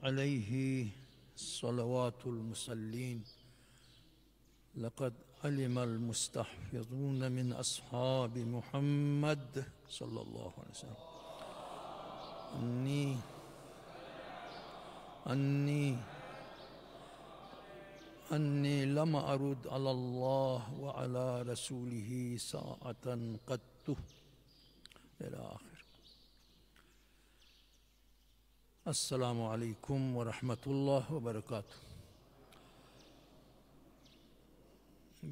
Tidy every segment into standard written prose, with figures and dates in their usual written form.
عليه صلوات المصلين لقد علم المستحفظون من أصحاب محمد صلى الله عليه وسلم أني لم أرد على الله وعلى رسوله ساعة قط إلى آخر. السلام علیکم ورحمۃ اللہ وبرکاتہ.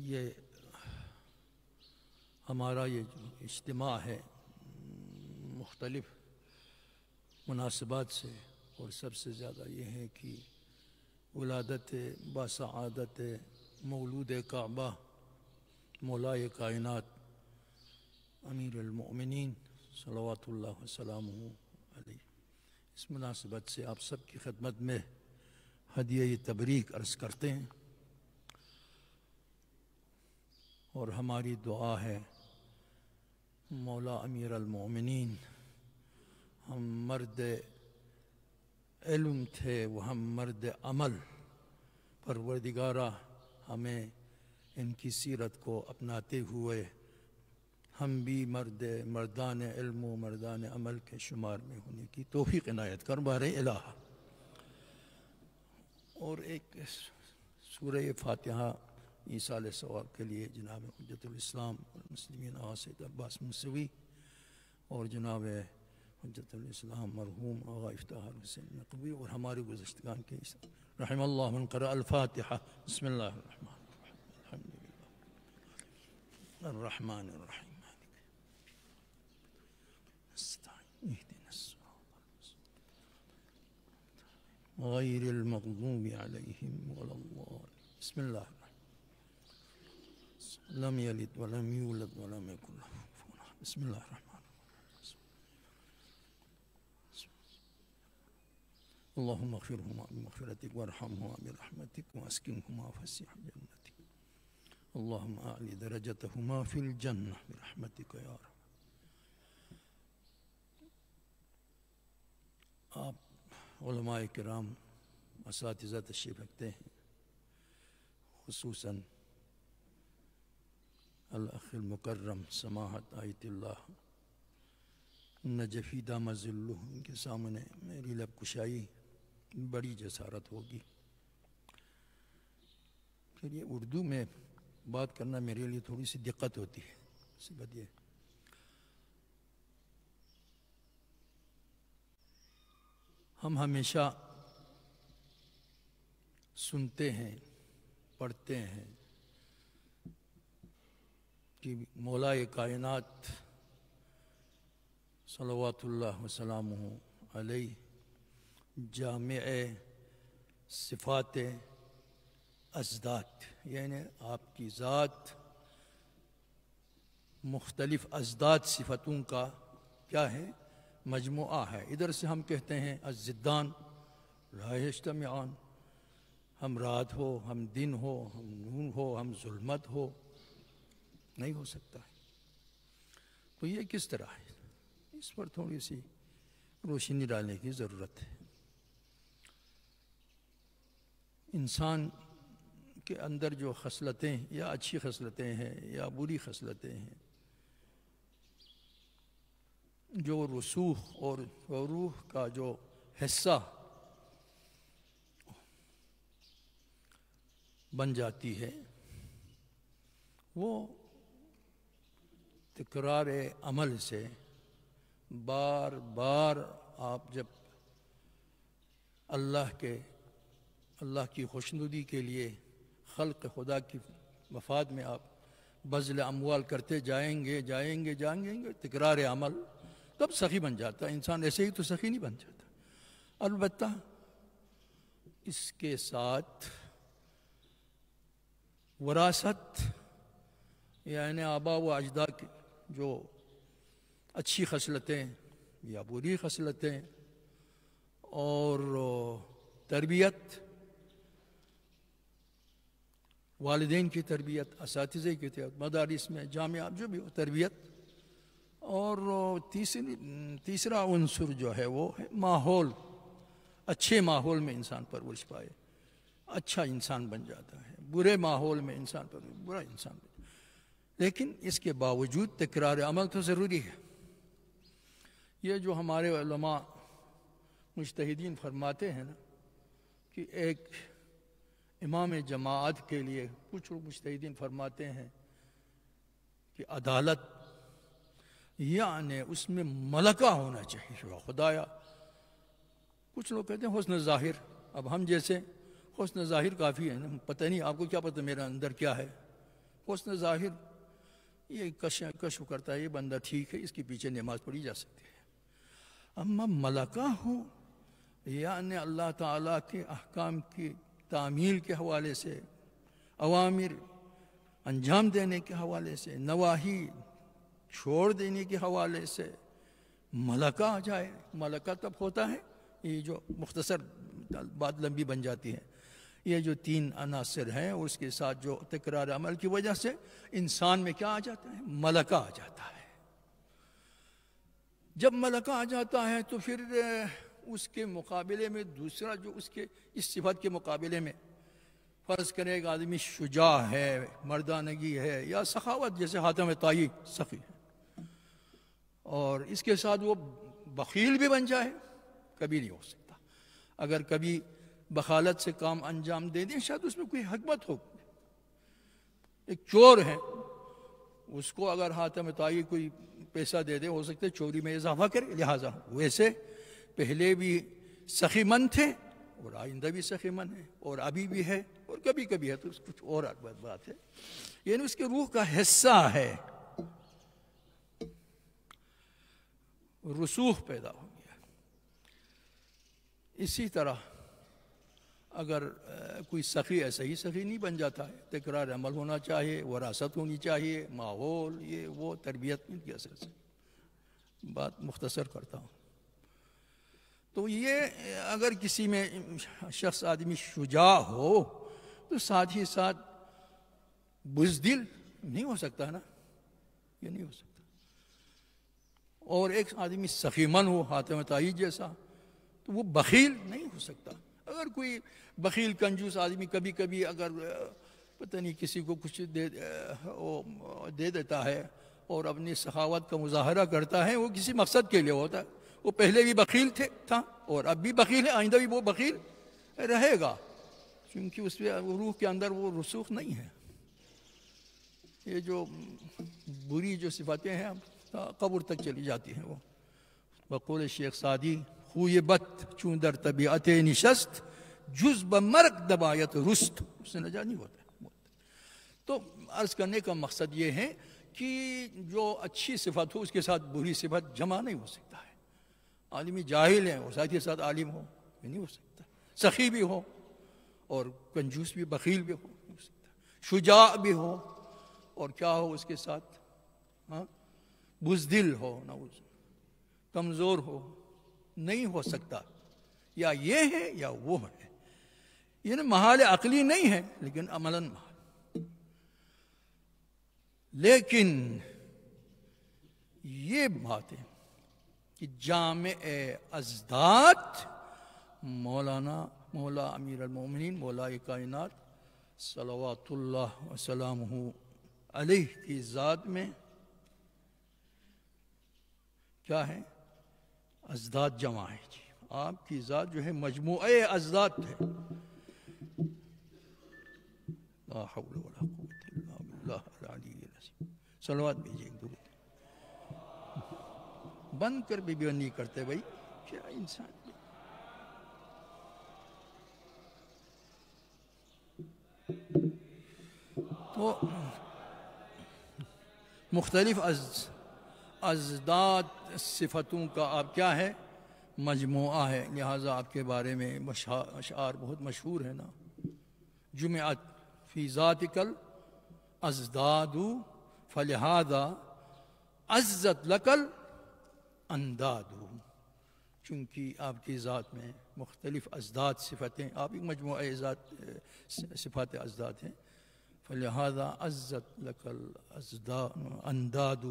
یہ ہمارا یہ اجتماع ہے مختلف مناسبات سے، اور سب سے زیادہ یہ ہے کہ ولادت باسعادت مولود کعبہ مولائے کائنات امیر المؤمنین صلوات اللہ وسلامہ علیہ، اس مناسبت سے آپ سب کی خدمت میں ہدیہ تبریک عرض کرتے ہیں، اور ہماری دعا ہے مولا امیر المؤمنین ہم مرد علم تھے وہ ہم مرد عمل، پروردگارہ ہمیں ان کی سیرت کو اپناتے ہوئے ہم بھی مردان علم و مردان عمل کے شمار میں ہونے کی توفیق عنایت کر بار الہ. اور ایک سورہ فاتحہ ایصال ثواب کے لیے جناب حجت الاسلام والمسلمین آغا سید عباس موسوی اور جناب حجت الاسلام مرحوم آغا افتخار حسین نقوی اور ہمارے گزشتگان کے رحم اللہ من قرأ الفاتحہ. بسم اللہ الرحمن الرحیم الحمدللہ الرحمن الرحیم غیر المغضوب علیہم ولا الضالین. بسم اللہ الرحمن لم یلد ولم یولد ولم یکن لہ کفوا احد. بسم اللہ الرحمن الرحیم. اللہم اغفرہما بمغفرتک وارحمہما برحمتک واسکنہما فسیح جنتک. اللہم اعلی درجتہما فی الجنہ برحمتک یا رب. آپ علماء کرام اساتذہ تشریف رکھتے ہیں، خصوصاً الاخ المکرم سماحت آیت اللہ نجفی دامہ ظلہ، ان کے سامنے میری لب کشائی بڑی جسارت ہوگی. پھر یہ اردو میں بات کرنا میرے لیے تھوڑی سی دقت ہوتی ہے. صفت یہ ہم ہمیشہ سنتے ہیں پڑھتے ہیں کہ مولائے کائنات صلوات اللہ وسلامہ علیہ جامع صفات ازداد، یعنی آپ کی ذات مختلف ازداد صفتوں کا کیا ہے مجموعہ ہے. ادھر سے ہم کہتے ہیں الزدان لا یجتمعان، ہم رات ہو ہم دن ہو ہم نور ہو ہم ظلمت ہو، نہیں ہو سکتا ہے. تو یہ کس طرح ہے، اس پر تھوڑی سی روشنی ڈالنے کی ضرورت ہے. انسان کے اندر جو خصلتیں یا اچھی خصلتیں ہیں یا بری خصلتیں ہیں، جو رسوخ اور روح کا جو حصہ بن جاتی ہے، وہ تکرار عمل سے بار بار آپ جب اللہ کی خوشنودی کے لیے خلق خدا کی مفاد میں آپ بذل اموال کرتے جائیں گے تکرار عمل، تب سخی بن جاتا ہے. انسان ایسے ہی تو سخی نہیں بن جاتا. البتہ اس کے ساتھ وراثت، یعنی آباء و اجداد کی جو اچھی خصلتیں یا بری خصلتیں اور تربیت، والدین کی تربیت، اساتذہ کی تربیت، مدارس میں جامعات جو بھی ہو تربیت، اور تیسرا عنصر جو ہے وہ ہے ماحول، اچھے ماحول میں انسان پرورش پائے اچھا انسان بن جاتا ہے، برے ماحول میں انسان برا انسان بن جاتا ہے۔ لیکن اس کے باوجود تکرار عمل تو ضروری ہے۔ یہ جو ہمارے علماء مجتہدین فرماتے ہیں نا کہ ایک امام جماعت کے لیے کچھ مجتہدین فرماتے ہیں کہ عدالت یعنی اس میں ملکہ ہونا چاہیے، خدایا کچھ لوگ کہتے ہیں حسن ظاہر، اب ہم جیسے حسن ظاہر کافی ہے نا، پتہ نہیں آپ کو کیا پتہ میرا اندر کیا ہے، حسن ظاہر یہ کشف کرتا ہے یہ بندہ ٹھیک ہے، اس کے پیچھے نماز پڑھی جا سکتی ہے۔ اما ملکہ ہو یعنی اللہ تعالیٰ کے احکام کی تعمیل کے حوالے سے، اوامر انجام دینے کے حوالے سے، نواہی چھوڑ دینے کے حوالے سے ملکہ آ جائے، ملکہ تب ہوتا ہے، یہ جو مختصر بات لمبی بن جاتی ہے، یہ جو 3 عناصر ہیں اس کے ساتھ جو تکرار عمل کی وجہ سے انسان میں کیا آ جاتا ہے، ملکہ آ جاتا ہے۔ جب ملکہ آ جاتا ہے تو پھر اس کے مقابلے میں دوسرا جو اس کے اس صفت کے مقابلے میں فرض کرے ایک آدمی شجاع ہے، مردانگی ہے یا سخاوت، جیسے حاتم طائی سخی ہے، اور اس کے ساتھ وہ بخیل بھی بن جائے، کبھی نہیں ہو سکتا۔ اگر کبھی بخالت سے کام انجام دے دیں شاید اس میں کوئی حکمت ہو۔ ایک چور ہے، اس کو اگر حاتم طائی کوئی پیسہ دے دے، ہو سکتا ہے چوری میں اضافہ کرے، لہٰذا ویسے پہلے بھی سخی مند تھے اور آئندہ بھی سخی مند ہے اور ابھی بھی ہے اور کبھی کبھی ہے، تو کچھ اور بات ہے، یعنی اس کے روح کا حصہ ہے، رسوخ پیدا ہو گیا۔ اسی طرح اگر کوئی سخی ایسا ہی سخی نہیں بن جاتا ہے، تکرار عمل ہونا چاہیے، وراثت ہونی چاہیے، ماحول یہ وہ تربیت کی اثر سے۔ بات مختصر کرتا ہوں، تو یہ اگر کسی میں شخص آدمی شجاع ہو تو ساتھ ہی ساتھ بزدل نہیں ہو سکتا نا، یہ نہیں ہو سکتا۔ اور ایک آدمی سخی من ہو حاتم طائی جیسا تو وہ بخیل نہیں ہو سکتا۔ اگر کوئی بخیل کنجوس آدمی کبھی کبھی اگر پتہ نہیں کسی کو کچھ دے دیتا ہے اور اپنی سخاوت کا مظاہرہ کرتا ہے، وہ کسی مقصد کے لیے ہوتا ہے، وہ پہلے بھی بخیل تھا اور اب بھی بخیل ہے، آئندہ بھی وہ بخیل رہے گا، کیونکہ اس پہ روح کے اندر وہ رسوخ نہیں ہے۔ یہ جو بری جو صفاتیں ہیں قبر تک چلی جاتی ہیں، وہ بقول شیخ سعدی خوی بد چون در طبیعت نشست جز بمرگ دبایت رست، اس سے نجات نہیں ہوتا۔ تو عرض کرنے کا مقصد یہ ہے کہ جو اچھی صفت ہو اس کے ساتھ بری صفت جمع نہیں ہو سکتا ہے۔ عالمی جاہل ہے اور ساتھ ہی ساتھ عالم ہو، یہ نہیں ہو سکتا۔ سخی بھی ہو اور کنجوس بھی، بخیل بھی ہو سکتا ہے، شجاع بھی ہو اور کیا ہو اس کے ساتھ بزدل ہو، کمزور ہو، نہیں ہو سکتا۔ یا یہ ہے یا وہ ہے، یہ محال عقلی نہیں ہے لیکن عملاً محال۔ لیکن یہ بات ہے کہ جامع ازداد مولا امیر المومنین مولا کائنات صلوات اللہ وسلامہ علیہ کی ذات میں کیا ہے؟ ازداد جمع ہے جی، آپ کی ذات جو ہے مجموعہ ازداد ہے۔ لا حول ولا قوت الا باللہ العلی العظیم۔ صلوات بھیجیے، درود بند کر بھی نہیں کرتے بھائی، کیا انسان۔ تو مختلف ازداد صفتوں کا آپ کیا ہے؟ مجموعہ ہے، لہٰذا آپ کے بارے میں اشعار بہت مشہور ہے نا، جمعت فی ذاتک الازداد فلہذا عزت لک الانداد، چونکہ آپ کی ذات میں مختلف ازداد صفتیں، آپ ایک مجموعہ صفات ازداد ہیں، فلہذا عزت لک الانداد،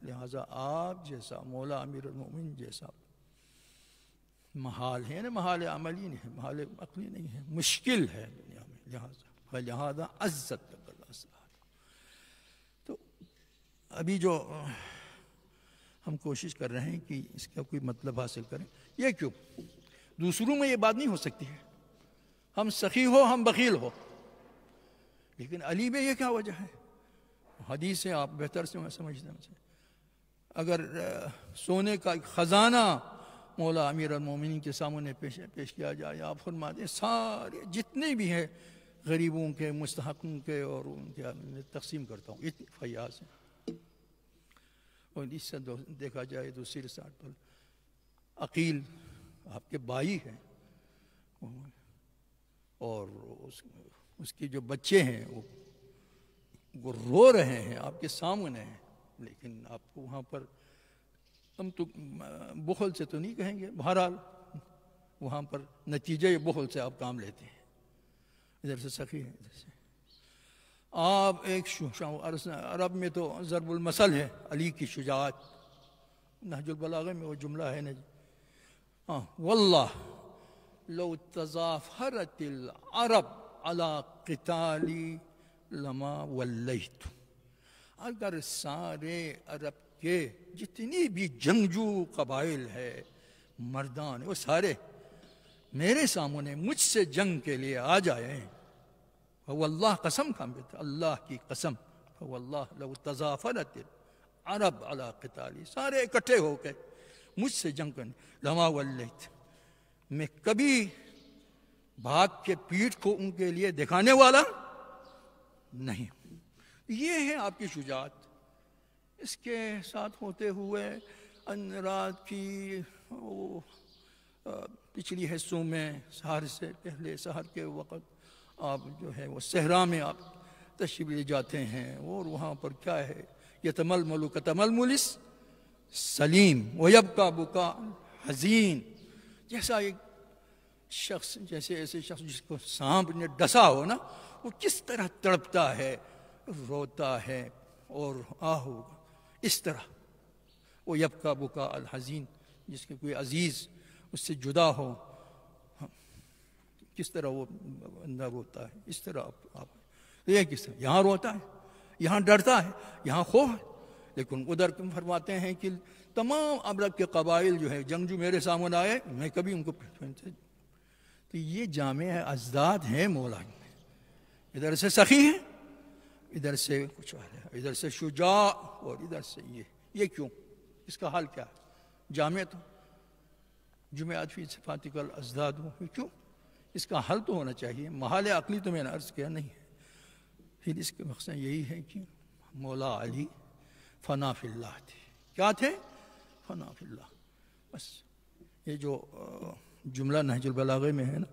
لہٰذا آپ جیسا مولا امیر المومنین جیسا محال ہے، یعنی محال عملی نہیں ہے، محال عقلی نہیں ہے، مشکل ہے دنیا میں، لہذا عزت تک اللہ سے۔ تو ابھی جو ہم کوشش کر رہے ہیں کہ اس کا کوئی مطلب حاصل کریں، یہ کیوں؟ دوسروں میں یہ بات نہیں ہو سکتی ہے، ہم سخی ہو ہم بخیل ہو، لیکن علی میں یہ کیا وجہ ہے؟ حدیث ہے، آپ بہتر سے میں سمجھتے ہیں، اگر سونے کا ایک خزانہ مولا امیر المومنین کے سامنے پیش کیا جائے، آپ فرماتے ہیں سارے جتنے بھی ہیں غریبوں کے، مستحقوں کے، اور ان کے تقسیم کرتا ہوں، اتنے فیاض ہیں۔ اور اس سے دیکھا جائے دوسری سائڈ پر عقیل آپ کے بھائی ہیں، اور اس کے جو بچے ہیں وہ رو رہے ہیں آپ کے سامنے ہیں، لیکن آپ کو وہاں پر ہم تو بخل سے تو نہیں کہیں گے، بہرحال وہاں پر نتیجہ بخل سے آپ کام لیتے ہیں، ادھر سے سخی ہے، ادھر سے آپ ایک عرب میں تو ضرب المثل ہے علی کی شجاعت، نہج البلاغہ میں وہ جملہ ہے نا جی، واللہ لو تظافرت العرب على قتالی لما ولیت، اگر سارے عرب کے جتنی بھی جنگجو قبائل ہے، مردان، وہ سارے میرے سامنے مجھ سے جنگ کے لیے آ جائیں، واللہ قسم کھا بیٹھا، اللہ کی قسم، واللہ لو تظافرت العرب علی قتالی، سارے اکٹھے ہو کے مجھ سے جنگ کرنے، لما ولیت، میں کبھی بھاگ کے پیٹھ کو ان کے لیے دکھانے والا نہیں۔ یہ ہے آپ کی شجاعت۔ اس کے ساتھ ہوتے ہوئے رات کی پچھلی حصوں میں سحر سے پہلے، سحر کے وقت آپ جو ہے وہ صحرا میں آپ تشریف لے جاتے ہیں، اور وہاں پر کیا ہے، یتململ کتململ سلیم ویبکا بکا حزین، جیسا ایک شخص، جیسے ایسے شخص جس کو سانپ نے ڈسا ہو نا، وہ کس طرح تڑپتا ہے، روتا ہے اور آہو، اس طرح وہ یبکا بکا الحزین، جس کے کوئی عزیز اس سے جدا ہو، کس طرح وہ بندہ روتا ہے، اس طرح آپ یہ کس طرح یہاں روتا ہے، یہاں ڈرتا ہے، یہاں خوف ہے، لیکن ادھر کم فرماتے ہیں کہ تمام عرب کے قبائل جو ہے جنگجو میرے سامنے آئے، میں کبھی ان کو تو یہ جامع ازداد ہے مولا میں، ادھر سے سخی ہے، ادھر سے کچھ اور ہے، ادھر سے شجاع، اور ادھر سے یہ کیوں؟ اس کا حال کیا ہے؟ جامع تو جمعات فی صفاتک الازداد ہو، کیوں؟ اس کا حل تو ہونا چاہیے، محال عقلی تو میں نے عرض کیا نہیں ہے۔ پھر اس کے مقصد یہی ہے کہ مولا علی فنا فی اللہ تھے، کیا تھے؟ فنا فی اللہ۔ بس یہ جو جملہ نہج البلاغہ میں ہے نا،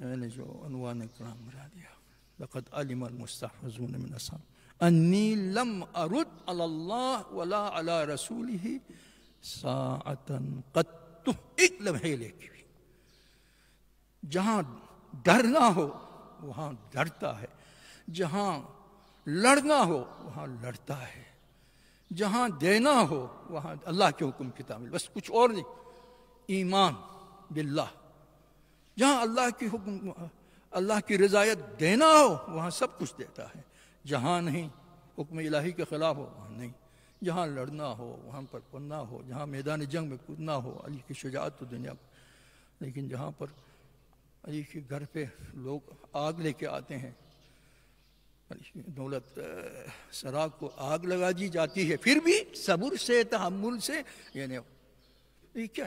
میں نے جو عنوان کرام بنا دیا، لقد علم المستحفظون من اصحاب انی لم ارد علی اللہ ولا علی رسولہ ساعتا قط، ایک لمحے لے کے بھی جہاں ڈرنا ہو وہاں ڈرتا ہے، جہاں لڑنا ہو وہاں لڑتا ہے، جہاں دینا ہو وہاں اللہ کے حکم کی تعمیل، بس کچھ اور نہیں، ایمان باللہ، جہاں اللہ کی حکم، اللہ کی رضایت دینا ہو وہاں سب کچھ دیتا ہے، جہاں نہیں حکم الہی کے خلاف ہو وہاں نہیں، جہاں لڑنا ہو وہاں پر پڑنا ہو، جہاں میدان جنگ میں کودنا ہو، علی کی شجاعت تو دنیا کو، لیکن جہاں پر علی کے گھر پہ لوگ آگ لے کے آتے ہیں، دولت سرا کو آگ لگا دی جاتی ہے، پھر بھی صبر سے، تحمل سے، یعنی یہ کیا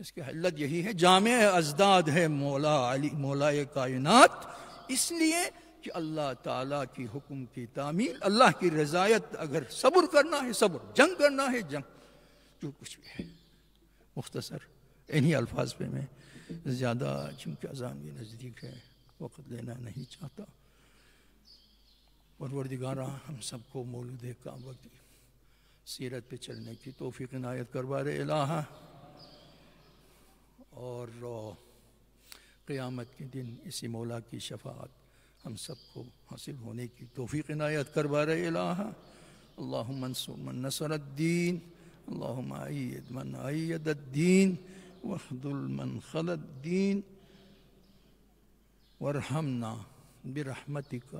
اس کی علت یہی ہے، جامع ازداد ہے مولا علی، مولا کائنات، اس لیے کہ اللہ تعالیٰ کی حکم کی تعمیل، اللہ کی رضایت، اگر صبر کرنا ہے صبر، جنگ کرنا ہے جنگ، جو کچھ بھی ہے۔ مختصر انہی الفاظ پہ میں زیادہ، چونکہ اذان بھی نزدیک ہے، وقت لینا نہیں چاہتا۔ پروردگارہ ہم سب کو مولود کعبہ کی سیرت پہ چلنے کی توفیق عنایت کر الہ، اور قیامت کے دن اسی مولا کی شفاعت ہم سب کو حاصل ہونے کی توفیق عنایت کر الہ۔ اللہم انصر من نصر الدین، اللہم ایید من ایید الدین، واخذل من خذ الدين وارحمنا برحمتك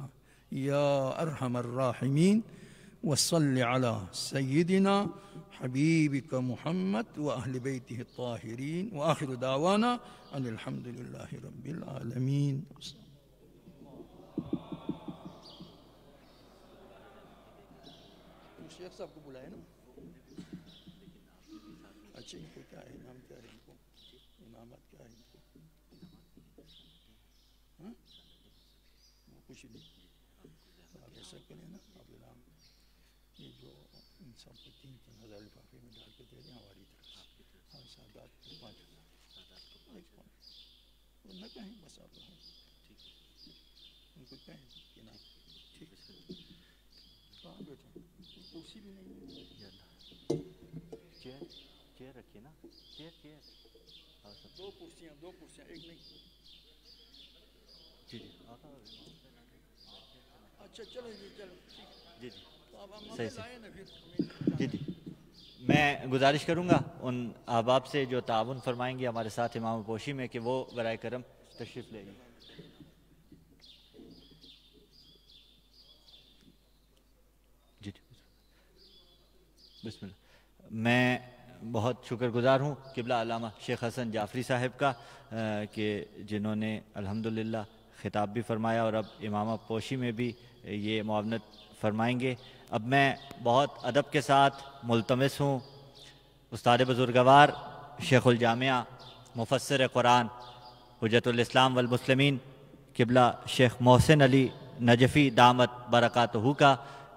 يا أرحم الراحمين وصل على سيدنا حبيبك محمد وأهل بيته الطاهرين وآخر دعوانا أن الحمد لله رب العالمين. شیخ صاحب کو بلائے نا. اچھا ان کو کیا ہے نام، کیا ہے ان کو امامت، کیا ہے ان کو کچھ نہیں. آپ ایسا کریں نا عبداللہ، یہ جو ان سب کو 3,000 لفافے میں ڈال کے دے دیں ہماری طرف سے. ہاں سادات کو 5,000 نہ کہیں بس آپ ان کو کہیں کہ نام ٹھیک ہے. کہاں بیٹھے کرسی بھی نہیں ہے. چیئر رکھیے نا، چیئر دو کرسیاں ایک نہیں. جی اچھا چلو جی چلو جی تو آپ ہم صحیح لائیں نا پھر. جی میں گزارش کروں گا ان احباب سے جو تعاون فرمائیں گے ہمارے ساتھ امام پوشی میں کہ وہ برائے کرم تشریف لے گی. جی بسم اللہ. میں بہت شکر گزار ہوں قبلہ علامہ شیخ حسن جعفری صاحب کا کہ جنہوں نے الحمدللہ خطاب بھی فرمایا اور اب امامہ پوشی میں بھی یہ معاونت فرمائیں گے. اب میں بہت ادب کے ساتھ ملتمس ہوں استاد بزرگوار شیخ الجامعہ مفسر قرآن حجت الاسلام والمسلمین قبلہ شیخ محسن علی نجفی دامت برکاتہ کا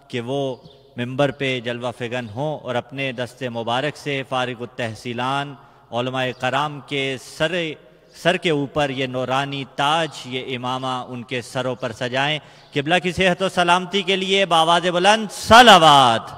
کہ وہ ممبر پہ جلوہ فگن ہوں اور اپنے دست مبارک سے فارغ التحصیلان علماء کرام کے سر کے اوپر یہ نورانی تاج، یہ امامہ ان کے سروں پر سجائیں. قبلہ کی صحت و سلامتی کے لیے بآواز بلند صلوات.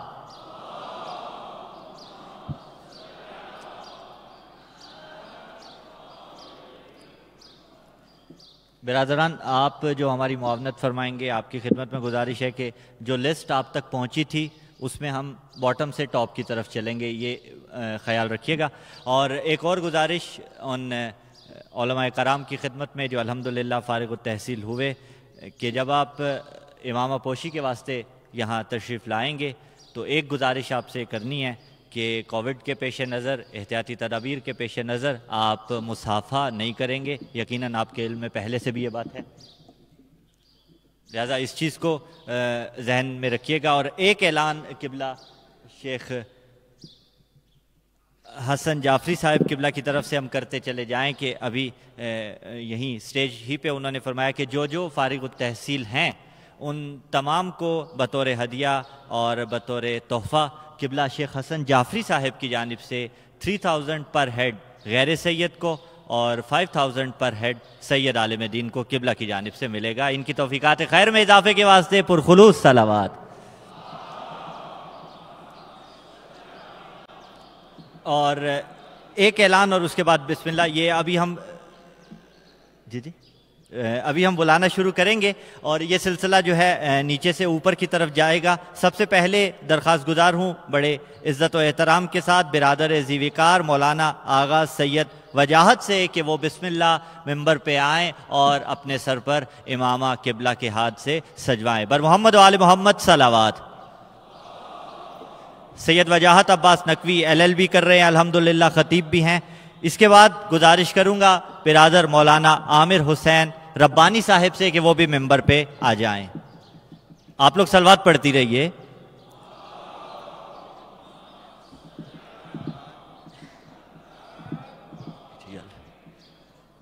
برادران، آپ جو ہماری معاونت فرمائیں گے، آپ کی خدمت میں گزارش ہے کہ جو لسٹ آپ تک پہنچی تھی اس میں ہم باٹم سے ٹاپ کی طرف چلیں گے، یہ خیال رکھیے گا. اور ایک اور گزارش ان علماء کرام کی خدمت میں جو الحمدللہ فارغ التحصیل ہوئے کہ جب آپ امامہ پوشی کے واسطے یہاں تشریف لائیں گے تو ایک گزارش آپ سے کرنی ہے کہ کووڈ کے پیش نظر، احتیاطی تدابیر کے پیش نظر آپ مصافحہ نہیں کریں گے. یقیناً آپ کے علم میں پہلے سے بھی یہ بات ہے، لہذا اس چیز کو ذہن میں رکھیے گا. اور ایک اعلان قبلہ شیخ حسن جعفری صاحب قبلہ کی طرف سے ہم کرتے چلے جائیں کہ ابھی یہیں سٹیج ہی پہ انہوں نے فرمایا کہ جو فارغ التحصیل ہیں ان تمام کو بطور ہدیہ اور بطور تحفہ قبلہ شیخ حسن جعفری صاحب کی جانب سے 3000 پر ہیڈ غیر سید کو اور 5000 پر ہیڈ سید عالم دین کو قبلہ کی جانب سے ملے گا. ان کی توفیقات خیر میں اضافے کے واسطے پرخلوص صلوات. اور ایک اعلان اور اس کے بعد بسم اللہ. یہ ابھی ہم بلانا شروع کریں گے اور یہ سلسلہ جو ہے نیچے سے اوپر کی طرف جائے گا. سب سے پہلے درخواست گزار ہوں بڑے عزت و احترام کے ساتھ برادر زیویکار مولانا آغا سید وجاہت سے کہ وہ بسم اللہ ممبر پہ آئیں اور اپنے سر پر امامہ قبلہ کے ہاتھ سے سجوائیں. بر محمد و آل محمد صلوات. سید وجاہت عباس نقوی LLB کر رہے ہیں، الحمدللہ خطیب بھی ہیں. اس کے بعد گزارش کروں گا برادر مولانا عامر حسین ربانی صاحب سے کہ وہ بھی ممبر پہ آ جائیں. آپ لوگ صلوات پڑھتی رہیے.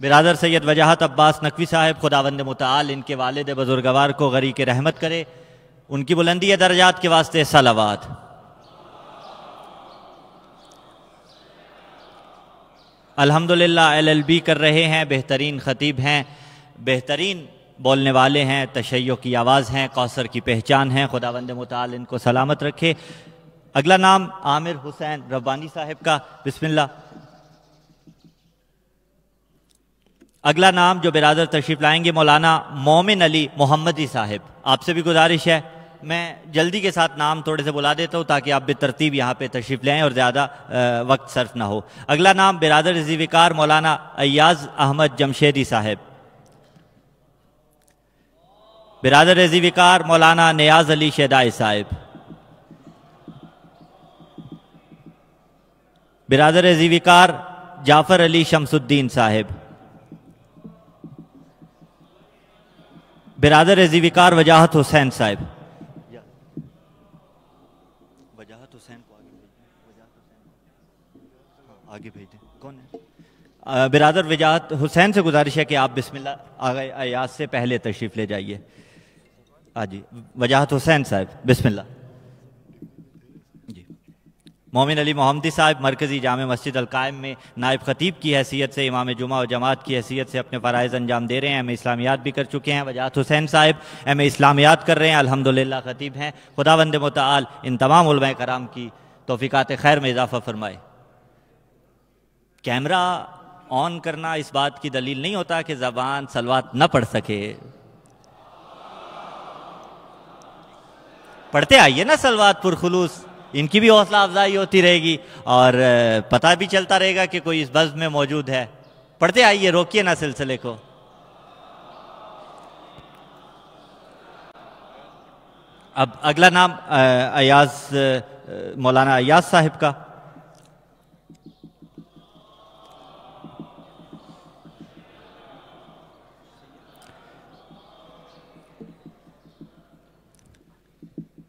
برادر سید وجاہت عباس نقوی صاحب خداوند متعال ان کے والد بزرگوار کو غریق رحمت کرے، ان کی بلندی درجات کے واسطے صلوات. الحمدللہ LLB کر رہے ہیں، بہترین خطیب ہیں، بہترین بولنے والے ہیں، تشیع کی آواز ہیں، کوثر کی پہچان ہیں. خداوند متعال ان کو سلامت رکھے. اگلا نام عامر حسین ربانی صاحب کا بسم اللہ. اگلا نام جو برادر تشریف لائیں گے مولانا مومن علی محمدی صاحب. آپ سے بھی گزارش ہے میں جلدی کے ساتھ نام تھوڑے سے بلا دیتا ہوں تاکہ آپ بے ترتیب یہاں پہ تشریف لیں اور زیادہ وقت صرف نہ ہو. اگلا نام برادر ذی وقار مولانا ایاز احمد جمشیدی صاحب. برادر ذی وقار مولانا نیاز علی شیدائی صاحب. برادر ذی وقار جعفر علی شمس الدین صاحب. برادر ذی وقار وجاہت حسین صاحب. وجاہت حسین کو آگے بھیج دیں. کون ہے؟ برادر وجاہت حسین سے گزارش ہے کہ آپ بسم اللہ آغا ایاز سے پہلے تشریف لے جائیے. جی وجاہت حسین صاحب بسم اللہ. مومن علی محمدی صاحب مرکزی جامع مسجد القائم میں نائب خطیب کی حیثیت سے امام جمعہ و جماعت کی حیثیت سے اپنے فرائض انجام دے رہے ہیں. ایم اے اسلامیات بھی کر چکے ہیں. وجاہت حسین صاحب ایم اے اسلامیات کر رہے ہیں, الحمدللہ خطیب ہیں. خداوند متعال ان تمام علماء کرام کی توفیقات خیر میں اضافہ فرمائے. کیمرہ آن کرنا اس بات کی دلیل نہیں ہوتا کہ زبان صلوات نہ پڑھ سکے. پڑھتے آئیے نا صلوات پرخلوص, ان کی بھی حوصلہ افزائی ہوتی رہے گی اور پتہ بھی چلتا رہے گا کہ کوئی اس بزم میں موجود ہے. پڑھتے آئیے, روکیے نا سلسلے کو. اب اگلا نام ایاز مولانا ایاز صاحب کا.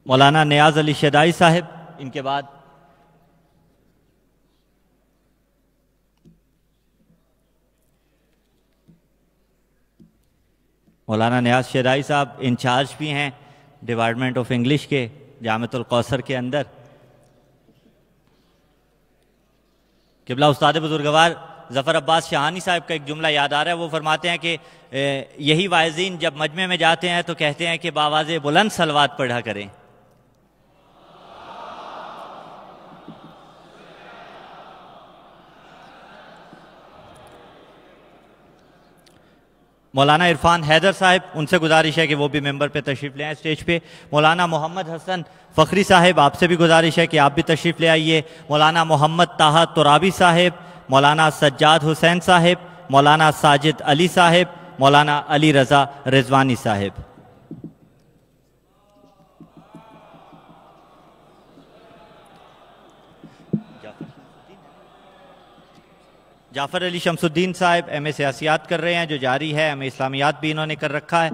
مولانا نیاز علی شیدائی صاحب. ان کے بعد مولانا نیاز شیدائی صاحب انچارج بھی ہیں ڈپارٹمنٹ آف انگلش کے جامعۃ القوثر کے اندر. قبلہ استاد بزرگوار ظفر عباس شاہانی صاحب کا ایک جملہ یاد آ رہا ہے. وہ فرماتے ہیں کہ یہی واعظین جب مجمع میں جاتے ہیں تو کہتے ہیں کہ بآواز بلند صلوات پڑھا کریں. مولانا عرفان حیدر صاحب, ان سے گزارش ہے کہ وہ بھی ممبر پہ تشریف لے آئیں اسٹیج پہ. مولانا محمد حسن فخری صاحب, آپ سے بھی گزارش ہے کہ آپ بھی تشریف لے آئیے. مولانا محمد طاہا ترابی صاحب. مولانا سجاد حسین صاحب. مولانا ساجد علی صاحب. مولانا علی رضا رضوانی صاحب. جعفر علی شمس الدین صاحب ایم اے سیاسیات کر رہے ہیں جو جاری ہے. ایم اے اسلامیات بھی انہوں نے کر رکھا ہے.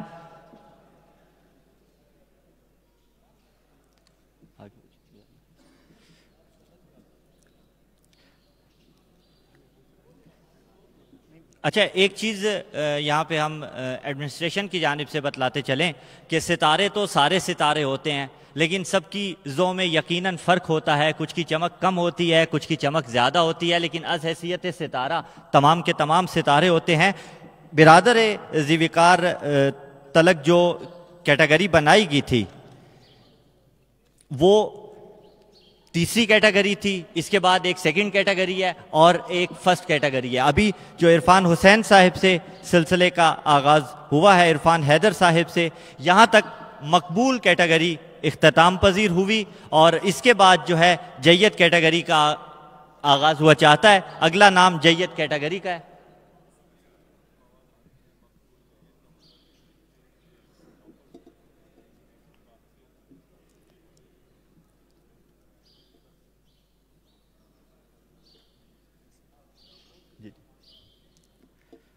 اچھا, ایک چیز یہاں پہ ہم ایڈمنسٹریشن کی جانب سے بتلاتے چلیں کہ ستارے تو سارے ستارے ہوتے ہیں, لیکن سب کی ذو میں یقیناً فرق ہوتا ہے. کچھ کی چمک کم ہوتی ہے, کچھ کی چمک زیادہ ہوتی ہے, لیکن از حیثیت ستارہ تمام کے تمام ستارے ہوتے ہیں. برادر ذی وقار تلک جو کیٹیگری بنائی گئی تھی وہ تیسری کیٹیگری تھی. اس کے بعد ایک سیکنڈ کیٹیگری ہے اور ایک فرسٹ کیٹیگری ہے. ابھی جو عرفان حسین صاحب سے سلسلے کا آغاز ہوا ہے, عرفان حیدر صاحب سے, یہاں تک مقبول کیٹیگری اختتام پذیر ہوئی اور اس کے بعد جو ہے جید کیٹیگری کا آغاز ہوا چاہتا ہے. اگلا نام جید کیٹیگری کا ہے.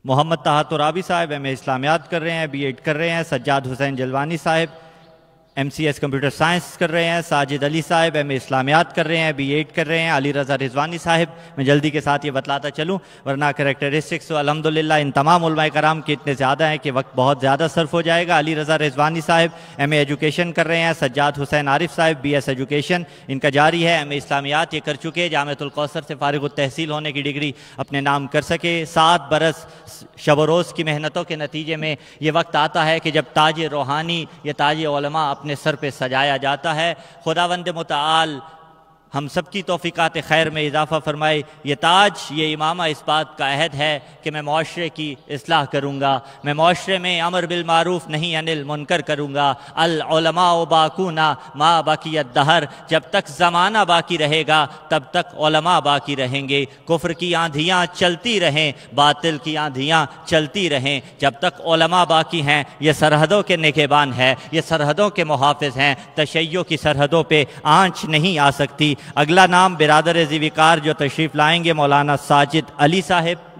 محمد طاہا ترابی صاحب ایم اے اسلامیات کر رہے ہیں, بی ایڈ کر رہے ہیں. Sajjad Hussain Jalwani Sahab M C S computer science کر رہے ہیں. ساجد علی صاحب ایم اے اسلامیات کر رہے ہیں, بی ایڈ کر رہے ہیں. علی رضا رضوانی صاحب, میں جلدی کے ساتھ یہ بتلاتا چلوں ورنہ کریکٹرسٹکس تو الحمدللہ ان تمام علماء کرام کے اتنے زیادہ ہیں کہ وقت بہت زیادہ صرف ہو جائے گا. علی رضا رضوانی صاحب ایم اے ایجوکیشن کر رہے ہیں. سجاد حسین عارف صاحب بی ایس ایجوکیشن ان کا جاری ہے. ایم اے اسلامیات یہ کر چکے, جامعۃ القوثر سے فارغ التحصیل ہونے کی ڈگری اپنے نام کر سکے. 7 برس شب و روز کی محنتوں کے نتیجے میں یہ وقت آتا ہے کہ جب تاج روحانی یا تاج علماء اپنے سر پہ سجایا جاتا ہے. خداوند متعال ہم سب کی توفیقات خیر میں اضافہ فرمائے۔ یہ تاج، یہ امامہ اس بات کا عہد ہے کہ میں معاشرے کی اصلاح کروں گا، میں معاشرے میں امر بالمعروف نہیں عن المنکر کروں گا۔ العلماء باقون ما بقی الدہر، جب تک زمانہ باقی رہے گا تب تک علماء باقی رہیں گے۔ کفر کی آندھیاں چلتی رہیں، باطل کی آندھیاں چلتی رہیں، جب تک علماء باقی ہیں یہ سرحدوں کے نگہبان ہے، یہ سرحدوں کے محافظ ہیں، تشیع کی سرحدوں پہ آنچ نہیں آ سکتی۔ اگلا نام برادر ذی وقار جو تشریف لائیں گے مولانا ساجد علی صاحب۔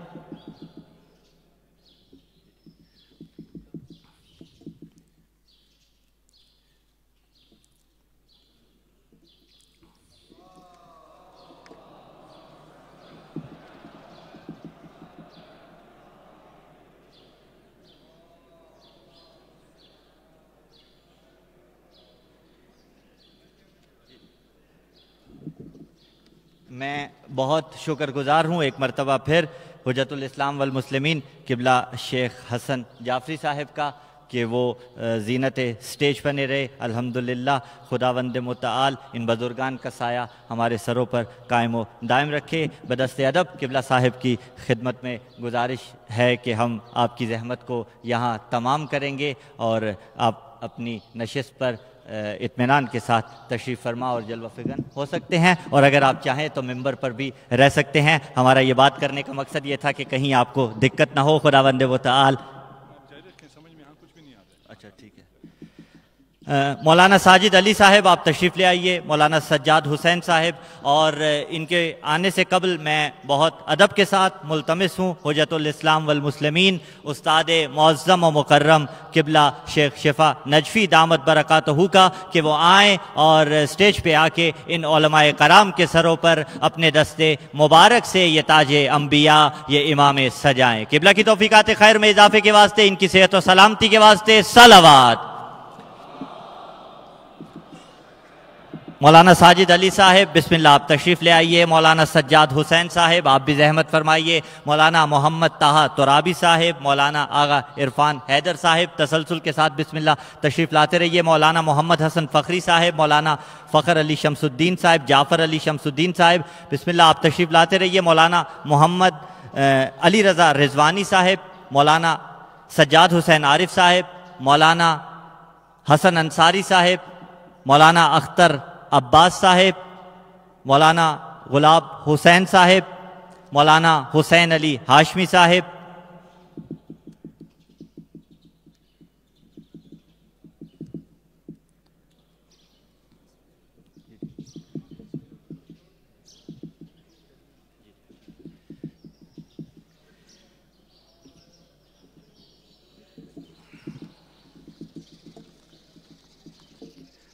میں بہت شکر گزار ہوں ایک مرتبہ پھر حجت الاسلام والمسلمین قبلہ شیخ حسن جعفری صاحب کا کہ وہ زینت سٹیج بنے رہے۔ الحمدللہ خداوند متعال ان بزرگان کا سایہ ہمارے سروں پر قائم و دائم رکھے۔ بدست ادب قبلہ صاحب کی خدمت میں گزارش ہے کہ ہم آپ کی زحمت کو یہاں تمام کریں گے اور آپ اپنی نشست پر اطمینان کے ساتھ تشریف فرما اور جلوہ فگن ہو سکتے ہیں، اور اگر آپ چاہیں تو ممبر پر بھی رہ سکتے ہیں۔ ہمارا یہ بات کرنے کا مقصد یہ تھا کہ کہیں آپ کو دقت نہ ہو۔ خداوند متعال اچھا ٹھیک ہے۔ مولانا ساجد علی صاحب آپ تشریف لے آئیے، مولانا سجاد حسین صاحب، اور ان کے آنے سے قبل میں بہت ادب کے ساتھ ملتمس ہوں حجت الاسلام والمسلمین استاد معظم و مکرم قبلہ شیخ شفا نجفی دامت برکاتہ کا کہ وہ آئیں اور سٹیج پہ آ کے ان علماء کرام کے سروں پر اپنے دستے مبارک سے یہ تاج انبیاء، یہ امام سجائیں۔ قبلہ کی توفیقات خیر میں اضافے کے واسطے، ان کی صحت و سلامتی کے واسطے صلوات۔ مولانا ساجد علی صاحب بسم اللہ آپ تشریف لے آئیے۔ مولانا سجاد حسین صاحب آپ بھی زحمت فرمائیے۔ مولانا محمد طاہا ترابی صاحب، مولانا آغا عرفان حیدر صاحب تسلسل کے ساتھ بسم اللہ تشریف لاتے رہیے۔ مولانا محمد حسن فخری صاحب، مولانا فخر علی شمس الدین صاحب، جعفر علی شمس الدین صاحب بسم اللہ آپ تشریف لاتے رہیے۔ مولانا محمد علی رضا رضوانی صاحب، مولانا سجاد حسین عارف صاحب، مولانا حسن انصاری صاحب، مولانا اختر عباس صاحب، مولانا غلاب حسین صاحب، مولانا حسین علی ہاشمی صاحب،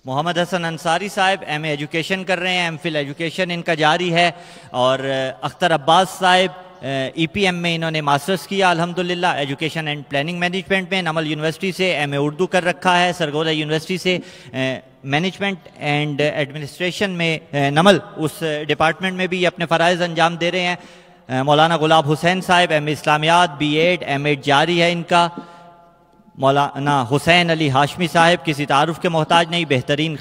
محمد حسن انصاری صاحب ایم اے ایجوکیشن کر رہے ہیں، ایم فل ایجوکیشن ان کا جاری ہے، اور اختر عباس صاحب ای پی ایم میں انہوں نے ماسٹرز کیا الحمدللہ ایجوکیشن اینڈ پلاننگ مینجمنٹ میں، نمل یونیورسٹی سے ایم اے اردو کر رکھا ہے، سرگودا یونیورسٹی سے مینجمنٹ اینڈ ایڈمنسٹریشن میں نمل اس ڈپارٹمنٹ میں بھی اپنے فرائض انجام دے رہے ہیں۔ مولانا غلاب حسین صاحب ایم اے اسلامیات بی ایڈ ایم ایڈ جاری ہے ان کا۔ مولانا حسین علی ہاشمی صاحب کسی تعارف کے محتاج نہیں، بہترین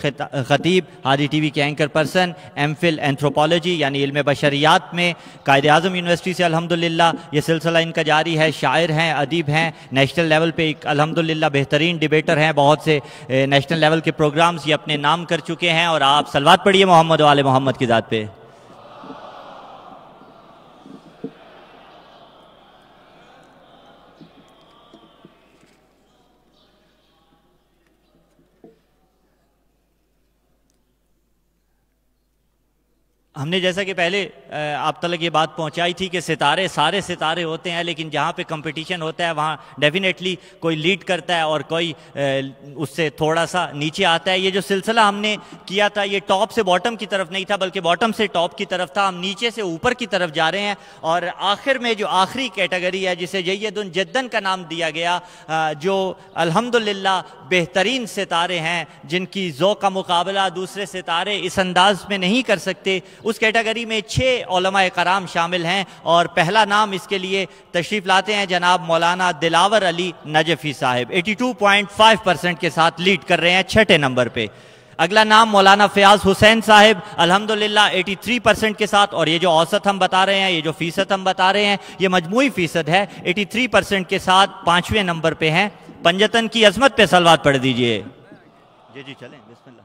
خطیب، ہادی ٹی وی کے anchor person, M Phil anthropology یعنی علم بشریات میں قائد اعظم یونیورسٹی سے الحمدللہ یہ سلسلہ ان کا جاری ہے، شاعر ہیں، ادیب ہیں، نیشنل لیول پہ ایک الحمدللہ بہترین ڈیبیٹر ہیں، بہت سے نیشنل لیول کے پروگرامز یہ اپنے نام کر چکے ہیں، اور آپ صلوات پڑھیے محمد و آل محمد کی ذات پہ۔ ہم نے جیسا کہ پہلے آپ تک یہ بات پہنچائی تھی کہ ستارے سارے ستارے ہوتے ہیں، لیکن جہاں پہ کمپٹیشن ہوتا ہے وہاں ڈیفینیٹلی کوئی لیڈ کرتا ہے اور کوئی اس سے تھوڑا سا نیچے آتا ہے۔ یہ جو سلسلہ ہم نے کیا تھا یہ ٹاپ سے باٹم کی طرف نہیں تھا بلکہ باٹم سے ٹاپ کی طرف تھا، ہم نیچے سے اوپر کی طرف جا رہے ہیں، اور آخر میں جو آخری کیٹیگری ہے جسے جید جدن کا نام دیا گیا، جو الحمدللہ بہترین ستارے ہیں جن کی ذوق کا مقابلہ دوسرے ستارے اس انداز میں نہیں کر سکتے، اس کیٹیگری میں 6 علماء کرام شامل ہیں، اور پہلا نام اس کے لیے تشریف لاتے ہیں جناب مولانا دلاور علی نجفی صاحب، 82.5% کے ساتھ لیڈ کر رہے ہیں 6 نمبر پہ۔ اگلا نام مولانا فیاض حسین صاحب الحمدللہ 83% کے ساتھ، اور یہ جو اوسط ہم بتا رہے ہیں، یہ جو فیصد ہم بتا رہے ہیں، یہ مجموعی فیصد ہے، 83% کے ساتھ 5ویں نمبر پہ ہیں۔ پنجتن کی عظمت پہ صلوات پڑھ دیجئے۔ جی چلیں، بسم اللہ۔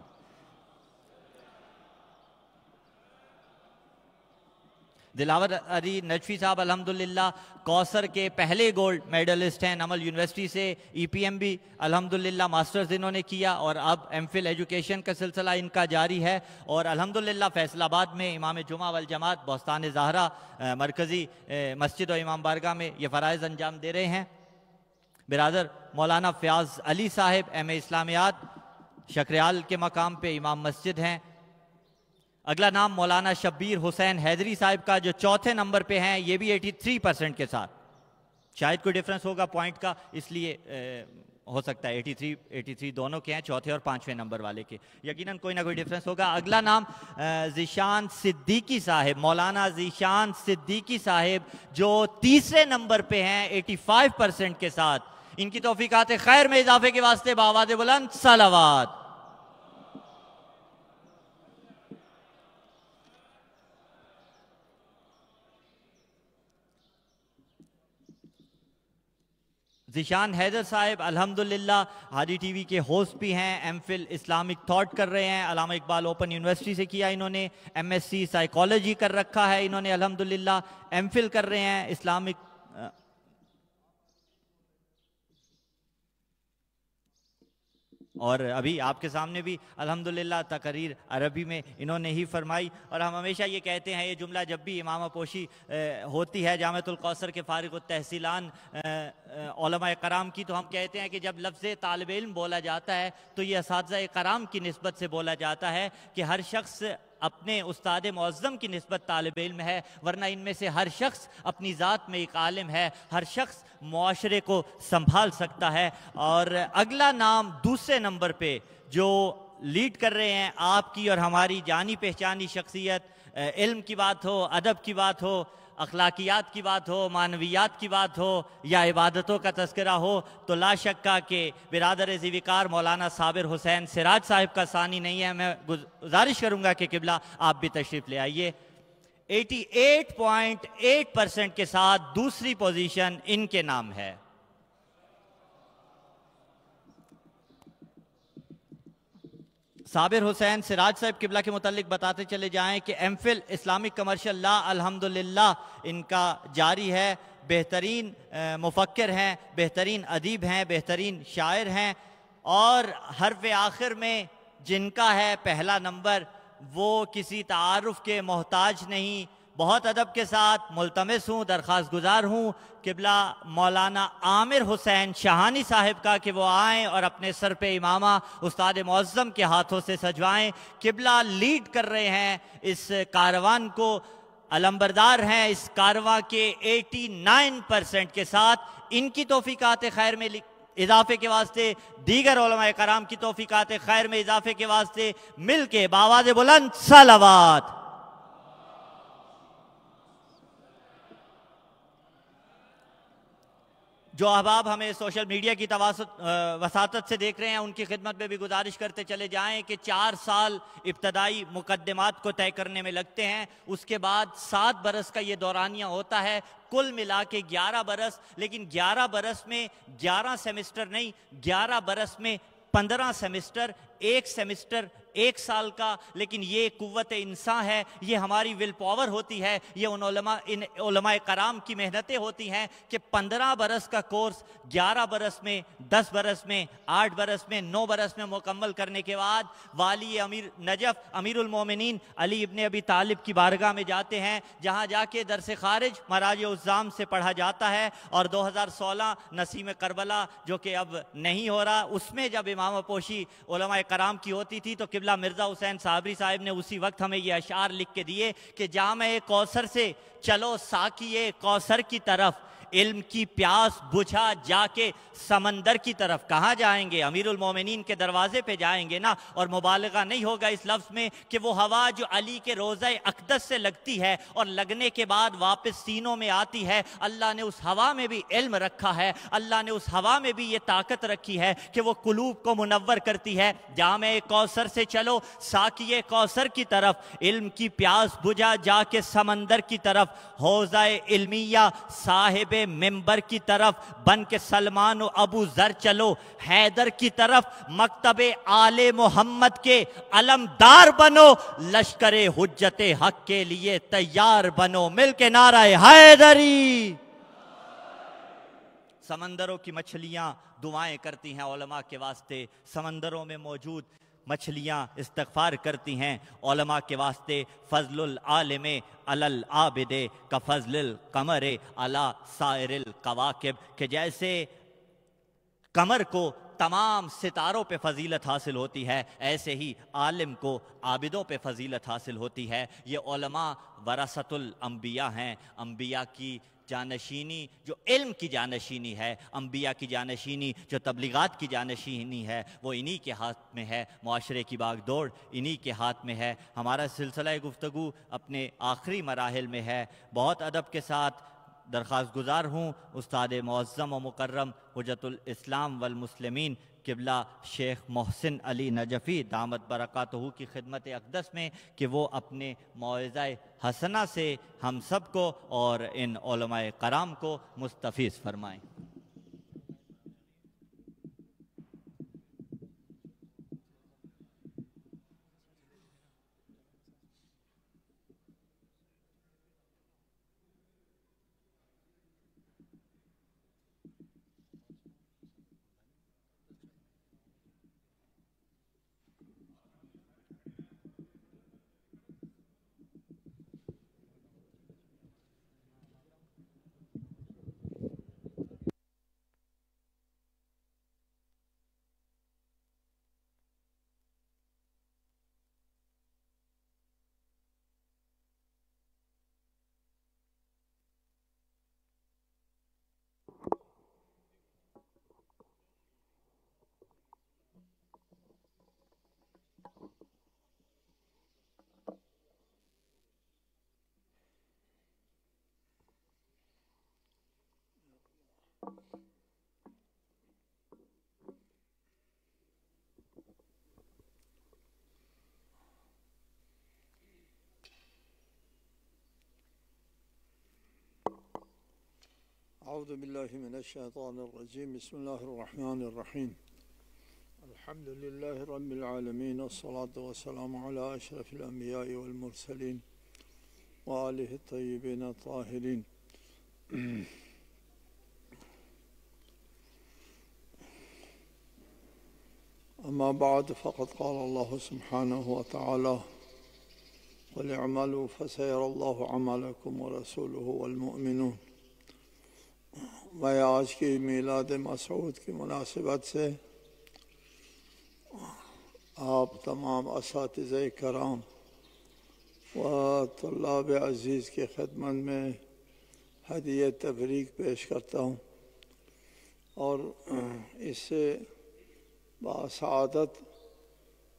دلاور علی نجفی صاحب الحمدللہ کوثر کے پہلے گولڈ میڈلسٹ ہیں، نمل یونیورسٹی سے، ای پی ایم بھی الحمدللہ ماسٹرز انہوں نے کیا، اور اب ایم فل ایجوکیشن کا سلسلہ ان کا جاری ہے، اور الحمدللہ فیصل آباد میں امام جمعہ والجماعت بہستان زہرا مرکزی مسجد و امام بارگاہ میں یہ فرائض انجام دے رہے ہیں۔ برادر مولانا فیاض علی صاحب ایم اے اسلامیات شکریال کے مقام پہ امام مسجد ہیں۔ اگلا نام مولانا شبیر حسین حیدری صاحب کا جو 4تھے نمبر پہ ہیں، یہ بھی 83% کے ساتھ، شاید کوئی ڈیفرنس ہوگا پوائنٹ کا، اس لیے ہو سکتا ہے 83 دونوں کے ہیں، 4تھے اور 5ویں نمبر والے کے، یقیناً کوئی نہ کوئی ڈیفرنس ہوگا۔ اگلا نام ذیشان صدیقی صاحب، مولانا ذیشان صدیقی صاحب جو 3رے نمبر پہ ہیں 85% کے ساتھ، ان کی توفیقات خیر میں اضافے کے واسطے بآواز بلند صلوات۔ ذیشان حیدر صاحب الحمدللہ ہادی ٹی وی کے ہوسٹ بھی ہیں، ایم فل اسلامک تھاٹ کر رہے ہیں، علامہ اقبال اوپن یونیورسٹی سے کیا انہوں نے، ایم ایس سی سائیکالوجی کر رکھا ہے انہوں نے الحمدللہ، ایم فل کر رہے ہیں اسلامک، اور ابھی آپ کے سامنے بھی الحمدللہ تقریر عربی میں انہوں نے ہی فرمائی۔ اور ہم ہمیشہ یہ کہتے ہیں، یہ جملہ جب بھی امامہ پوشی ہوتی ہے جامعۃ الکوثر کے فارغ التحصیلان علماء کرام کی، تو ہم کہتے ہیں کہ جب لفظ طالب علم بولا جاتا ہے تو یہ اساتذہ کرام کی نسبت سے بولا جاتا ہے کہ ہر شخص اپنے استاد معظم کی نسبت طالب علم ہے، ورنہ ان میں سے ہر شخص اپنی ذات میں ایک عالم ہے، ہر شخص معاشرے کو سنبھال سکتا ہے۔ اور اگلا نام 2 نمبر پہ جو لیڈ کر رہے ہیں آپ کی اور ہماری جانی پہچانی شخصیت، علم کی بات ہو، ادب کی بات ہو، اخلاقیات کی بات ہو، معنویات کی بات ہو، یا عبادتوں کا تذکرہ ہو، تو لا شکا کہ برادر ذی وقار مولانا صابر حسین سراج صاحب کا ثانی نہیں ہے۔ میں گزارش کروں گا کہ قبلہ آپ بھی تشریف لے آئیے۔ 88.8% کے ساتھ 2ری پوزیشن ان کے نام ہے۔ صابر حسین سراج صاحب قبلہ کے متعلق بتاتے چلے جائیں کہ ایم فل اسلامک کمرشل لا الحمدللہ ان کا جاری ہے، بہترین مفکر ہیں، بہترین ادیب ہیں، بہترین شاعر ہیں، اور حرف آخر میں جن کا ہے پہلا نمبر وہ کسی تعارف کے محتاج نہیں۔ بہت ادب کے ساتھ ملتمس ہوں، درخواست گزار ہوں قبلہ مولانا عامر حسین شاہانی صاحب کا کہ وہ آئیں اور اپنے سر پہ امامہ استاد معظم کے ہاتھوں سے سجوائیں۔ قبلہ لیڈ کر رہے ہیں اس کاروان کو، علمبردار ہیں اس کارواں کے 89% کے ساتھ، ان کی توفیقات خیر میں اضافے کے واسطے، دیگر علماء کرام کی توفیقات خیر میں اضافے کے واسطے مل کے بآواز بلند صلوات۔ جو احباب ہمیں سوشل میڈیا کی وساطت سے دیکھ رہے ہیں ان کی خدمت میں بھی گزارش کرتے چلے جائیں کہ 4 سال ابتدائی مقدمات کو طے کرنے میں لگتے ہیں، اس کے بعد 7 برس کا یہ دورانیہ ہوتا ہے، کل ملا کے 11 برس، لیکن 11 برس میں 11 سیمسٹر نہیں، 11 برس میں 15 سیمسٹر، 1 سیمسٹر 1 سال کا، لیکن یہ قوت انسان ہے، یہ ہماری ول پاور ہوتی ہے، یہ ان علماء کرام کی محنتیں ہوتی ہیں کہ 15 برس کا کورس 11 برس میں، 10 برس میں، 8 برس میں، 9 برس میں مکمل کرنے کے بعد والی امیر نجف امیر المومنین علی ابن ابی طالب کی بارگاہ میں جاتے ہیں، جہاں جا کے درس خارج مراجع الزام سے پڑھا جاتا ہے، اور 2016 نسیم کربلا جو کہ اب نہیں ہو رہا، اس میں جب امامہ پوشی علماء کرام کی ہوتی تھی تو قبلہ مرزا حسین صابری صاحب نے اسی وقت ہمیں یہ اشعار لکھ کے دیے کہ جامع کوثر سے چلو ساقیے کوثر کی طرف، علم کی پیاس بجھا جا کے سمندر کی طرف. کہاں جائیں گے؟ امیر المومنین کے دروازے پہ جائیں گے نا. اور مبالغہ نہیں ہوگا اس لفظ میں کہ وہ ہوا جو علی کے روضہ اقدس سے لگتی ہے اور لگنے کے بعد واپس سینوں میں آتی ہے، اللہ نے اس ہوا میں بھی علم رکھا ہے. اللہ نے اس ہوا میں بھی یہ طاقت رکھی ہے کہ وہ قلوب کو منور کرتی ہے. جامع کوثر سے چلو ساقی کوثر کی طرف، علم کی پیاس بجھا جا کے سمندر کی طرف، حوضہ علمیہ صاحب منبر کی طرف بن کے سلمان و ابو ذر چلو حیدر کی طرف. مکتب آل محمد کے علمدار بنو، لشکر حجت حق کے لیے تیار بنو. مل کے نعرہ حیدری. سمندروں کی مچھلیاں دعائیں کرتی ہیں علماء کے واسطے. سمندروں میں موجود مچھلیاں استغفار کرتی ہیں علماء کے واسطے. فضل العالم علی العابد کا فضل القمر علی سائر الکواکب، کہ جیسے قمر کو تمام ستاروں پہ فضیلت حاصل ہوتی ہے، ایسے ہی عالم کو عابدوں پہ فضیلت حاصل ہوتی ہے. یہ علماء ورثۃ الانبیاء ہیں. انبیاء کی جانشینی جو علم کی جانشینی ہے، انبیاء کی جانشینی جو تبلیغات کی جانشینی ہے، وہ انہی کے ہاتھ میں ہے. معاشرے کی باغ دوڑ انہی کے ہاتھ میں ہے. ہمارا سلسلہ گفتگو اپنے آخری مراحل میں ہے. بہت ادب کے ساتھ درخواست گزار ہوں استاد معظم و مکرم حجت الاسلام والمسلمین قبلہ شیخ محسن علی نجفی دامت برکاتہ کی خدمت اقدس میں کہ وہ اپنے موعظہ حسنہ سے ہم سب کو اور ان علماء کرام کو مستفیض فرمائیں. اعوذ باللہ من الشیطان الرجیم. بسم اللہ الرحمن الرحیم. الحمد للہ رب العالمین والصلاة والسلام علی اشرف الانبیاء والمرسلین وآلہ الطیبین الطاہرین. اما بعد فقد قال اللہ سبحانہ وتعالی قل اعملوا فسيرى الله عملكم ورسوله والمؤمنون. میں آج کی میلاد مسعود کی مناسبت سے آپ تمام اساتذہ کرام و طلاب عزیز کی خدمت میں ہدیہ تبریک پیش کرتا ہوں اور اس سے بسعادت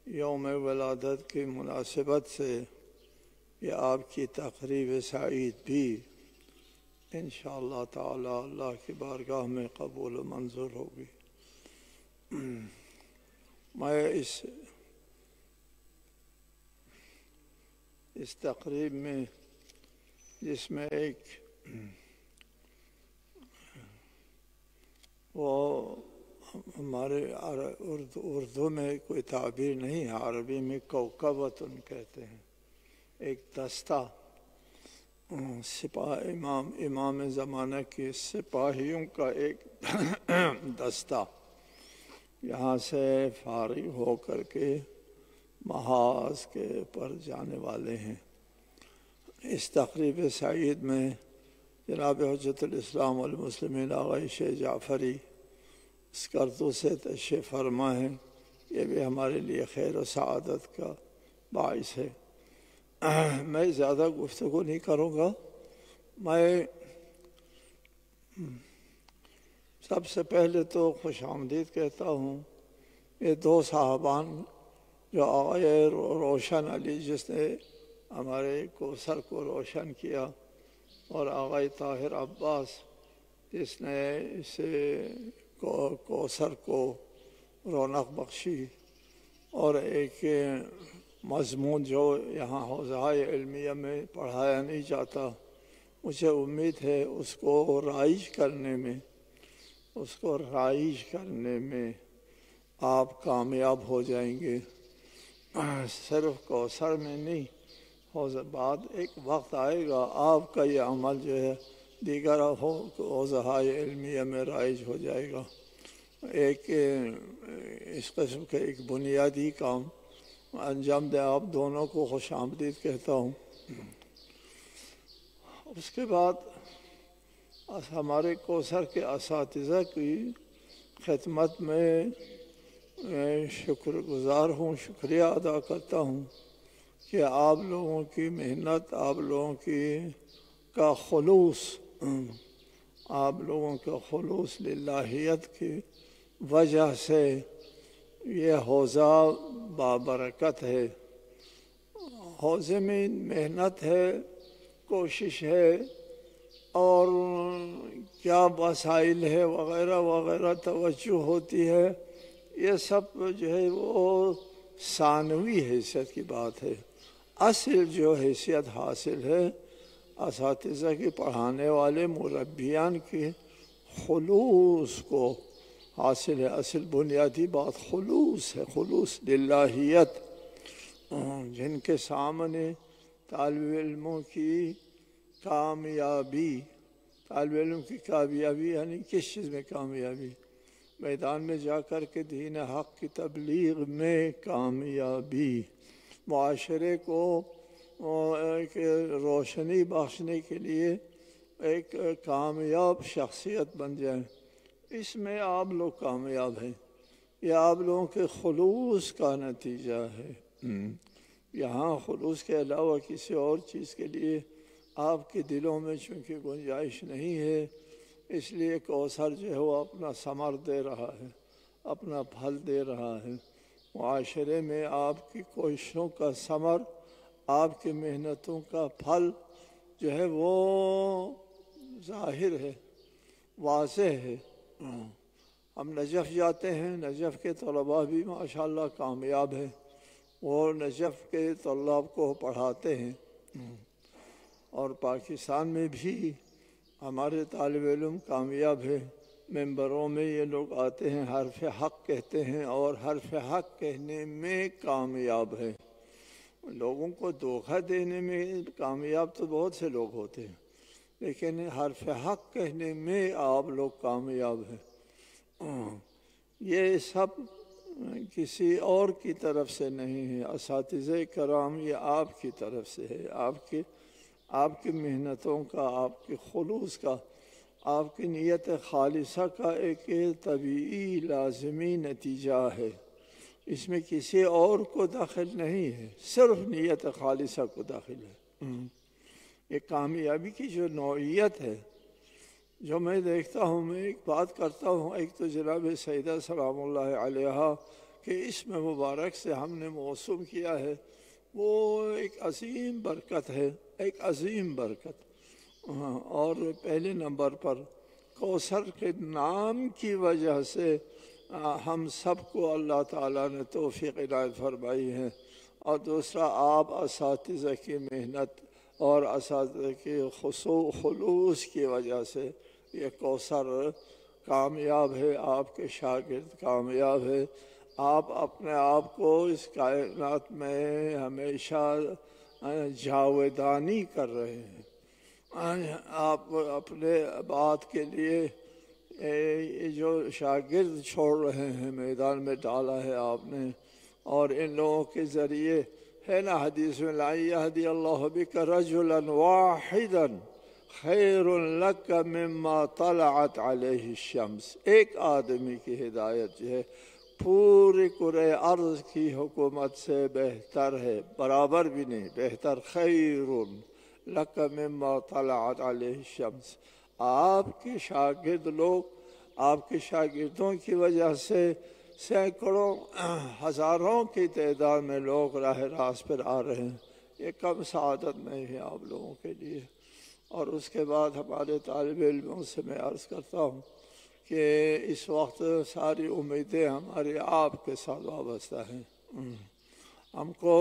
یوم ولادت کی مناسبت سے یہ آپ کی تقریب سعید بھی انشاءاللہ تعالی اللہ کی بارگاہ میں قبول و منظور ہوگی. میں اس تقریب میں جس میں ایک وہ ہمارے اردو میں کوئی تعبیر نہیں ہے، عربی میں کوکبۃ کہتے ہیں، ایک دستہ امام زمانہ کے سپاہیوں کا ایک دستہ یہاں سے فارغ ہو کر کے محاذ کے پر جانے والے ہیں. اس تقریب سعید میں جناب حجت الاسلام والمسلمین آغا شیخ جعفری اسکردو سے تشریف فرما ہے. یہ بھی ہمارے لیے خیر و سعادت کا باعث ہے. میں زیادہ گفتگو نہیں کروں گا. میں سب سے پہلے تو خوش آمدید کہتا ہوں یہ دو صاحبان جو آقائے روشن علی جس نے ہمارے کوثر کو روشن کیا، اور آقائے طاہر عباس جس نے اسے کوثر کو رونق بخشی، اور ایک مضمون جو یہاں حوزہ علمیہ میں پڑھایا نہیں جاتا، مجھے امید ہے اس کو رائج کرنے میں آپ کامیاب ہو جائیں گے۔ صرف کوثر میں نہیں، بعد ایک وقت آئے گا آپ کا یہ عمل جو ہے دیگر حوزہ علمیہ میں رائج ہو جائے گا۔ ایک اس قسم کے ایک بنیادی کام انجام دیں، آپ دونوں کو خوش آمدید کہتا ہوں۔ اس کے بعد ہمارے کوثر کے اساتذہ کی خدمت میں شکر گزار ہوں، شکریہ ادا کرتا ہوں کہ آپ لوگوں کی محنت، آپ لوگوں کا خلوص للہیت کی وجہ سے یہ حوزہ بابرکت ہے۔ حوزے میں محنت ہے، کوشش ہے، اور کیا مسائل ہے وغیرہ وغیرہ توجہ ہوتی ہے، یہ سب جو ہے وہ ثانوی حیثیت کی بات ہے۔ اصل جو حیثیت حاصل ہے اساتذہ کی، پڑھانے والے مربیان کی خلوص کو حاصل ہے۔ اصل بنیادی بات خلوص ہے، خلوص للہیت، جن کے سامنے طالب علموں کی کامیابی یعنی کس چیز میں کامیابی؟ میدان میں جا کر کے دین حق کی تبلیغ میں کامیابی، معاشرے کو ایک روشنی بخشنے کے لیے ایک کامیاب شخصیت بن جائیں، اس میں آپ لوگ کامیاب ہیں۔ یہ آپ لوگوں کے خلوص کا نتیجہ ہے۔ یہاں خلوص کے علاوہ کسی اور چیز کے لیے آپ کے دلوں میں چونکہ گنجائش نہیں ہے، اس لیے کوثر جو ہے وہ اپنا ثمر دے رہا ہے، اپنا پھل دے رہا ہے۔ معاشرے میں آپ کی کوششوں کا ثمر، آپ کی محنتوں کا پھل جو ہے وہ ظاہر ہے، واضح ہے۔ ہم نجف جاتے ہیں، نجف کے طلباء بھی ماشاءاللہ کامیاب ہیں، وہ نجف کے طلاب کو پڑھاتے ہیں، اور پاکستان میں بھی ہمارے طالب علم کامیاب ہیں۔ ممبروں میں یہ لوگ آتے ہیں، حرف حق کہتے ہیں، اور حرف حق کہنے میں کامیاب ہیں۔ لوگوں کو دھوکہ دینے میں کامیاب تو بہت سے لوگ ہوتے ہیں، لیکن حرف حق کہنے میں آپ لوگ کامیاب ہیں۔ یہ سب کسی اور کی طرف سے نہیں ہے، اساتذہ کرام یہ آپ کی طرف سے ہے، آپ کی محنتوں کا، آپ کے خلوص کا، آپ کی نیت خالصہ کا ایک طبیعی لازمی نتیجہ ہے۔ اس میں کسی اور کو دخل نہیں ہے، صرف نیت خالصہ کو داخل ہے۔ یہ کامیابی کی جو نوعیت ہے، جو میں دیکھتا ہوں، میں ایک بات کرتا ہوں، ایک تو جناب سیدہ سلام اللہ علیہا کہ اسم مبارک سے ہم نے موسوم کیا ہے، وہ ایک عظیم برکت ہے، ایک عظیم برکت۔ اور پہلے نمبر پر کوثر کے نام کی وجہ سے ہم سب کو اللہ تعالیٰ نے توفیق عنایت فرمائی ہے، اور دوسرا آپ اساتذہ کی محنت اور اساتذہ کی خلوص کی وجہ سے یہ کوثر کامیاب ہے، آپ کے شاگرد کامیاب ہے۔ آپ اپنے آپ کو اس کائنات میں ہمیشہ جاودانی کر رہے ہیں۔ آپ اپنے بات کے لیے یہ جو شاگرد چھوڑ رہے ہیں، میدان میں ڈالا ہے آپ نے، اور ان لوگوں کے ذریعے ہے نا حدیث میں لا یہدی اللہ بک رجلا واحدا خیر لک مما طلعت علیہ الشمس، ایک آدمی کی ہدایت جو ہے پوری کرۂ ارض کی حکومت سے بہتر ہے، برابر بھی نہیں، بہتر، خیر لک مما طلعت علیہ الشمس، آپ کے شاگرد لوگ آپ کے شاگردوں کی وجہ سے سینکڑوں ہزاروں کی تعداد میں لوگ راہ راست پر آ رہے ہیں، یہ کم سعادت نہیں ہے آپ لوگوں کے لیے۔ اور اس کے بعد ہمارے طالب علموں سے میں عرض کرتا ہوں کہ اس وقت ساری امیدیں ہمارے آپ کے ساتھ وابستہ ہیں۔ ہم کو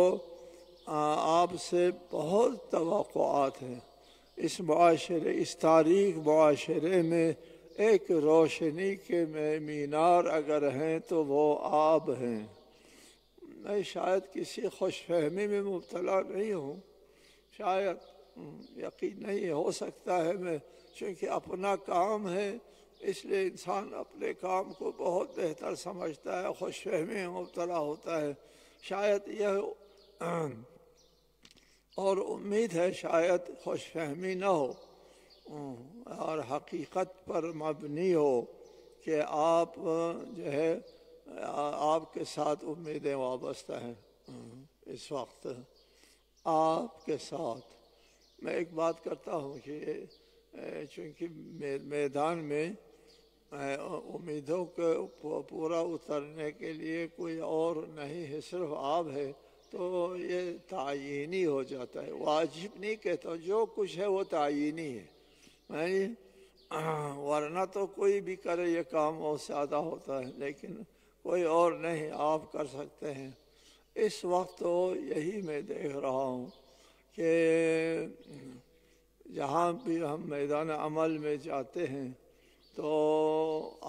آپ سے بہت توقعات ہیں۔ اس معاشرے، اس تاریخ معاشرے میں ایک روشنی کے مینار اگر ہیں تو وہ آپ ہیں۔ میں شاید کسی خوش فہمی میں مبتلا نہیں ہوں، شاید یقین نہیں ہو سکتا ہے میں، چونکہ اپنا کام ہے اس لیے انسان اپنے کام کو بہت بہتر سمجھتا ہے، خوش فہمی میں مبتلا ہوتا ہے، شاید یہ اور امید ہے شاید خوش فہمی نہ ہو اور حقیقت پر مبنی ہو کہ آپ جو ہے آپ کے ساتھ امیدیں وابستہ ہیں۔ اس وقت آپ کے ساتھ میں ایک بات کرتا ہوں کہ چونکہ میدان میں امیدوں کو پورا اترنے کے لیے کوئی اور نہیں ہے، صرف آپ ہے، تو یہ تعینی ہو جاتا ہے، واجب نہیں کہتا، جو کچھ ہے وہ تعینی ہے، ورنہ تو کوئی بھی کرے یہ کام بہت زیادہ ہوتا ہے، لیکن کوئی اور نہیں، آپ کر سکتے ہیں۔ اس وقت تو یہی میں دیکھ رہا ہوں کہ جہاں بھی ہم میدان عمل میں جاتے ہیں تو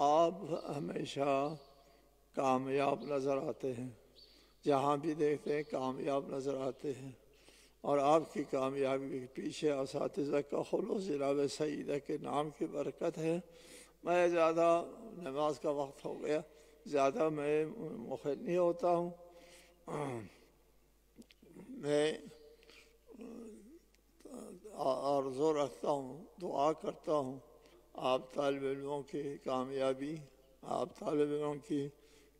آپ ہمیشہ کامیاب نظر آتے ہیں، جہاں بھی دیکھتے ہیں کامیاب نظر آتے ہیں، اور آپ کی کامیابی کے پیچھے اساتذہ کا خلوص جناب سعیدہ کے نام کی برکت ہے۔ میں زیادہ نماز کا وقت ہو گیا، زیادہ میں مخل نہیں ہوتا ہوں، میں آرزو رکھتا ہوں، دعا کرتا ہوں آپ طالب علموں کی کامیابی، آپ طالب علموں کی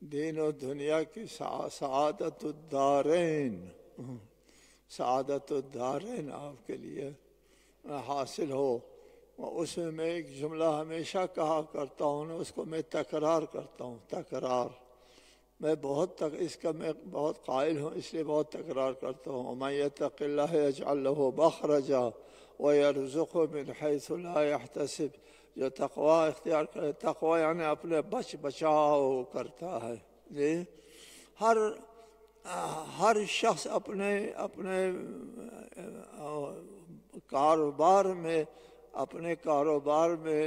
دین و دنیا کی سعادت الدارین، سعادت الدارین آپ کے لیے حاصل ہو۔ اس میں میں ایک جملہ ہمیشہ کہا کرتا ہوں، اس کو میں تکرار کرتا ہوں، تکرار میں اس کا میں بہت قائل ہوں، اس لیے بہت تکرار کرتا ہوں۔ وَمَن يَتَّقِ اللَّهَ يَجْعَل لَّهُ مَخْرَجًا وَيَرْزُقْهُ مِنْ حَيْثُ لَا يَحْتَسِبُ، جو تقوی اختیار کرے، تقوی یعنی اپنے بچاؤ کرتا ہے۔ جی ہر شخص اپنے کاروبار میں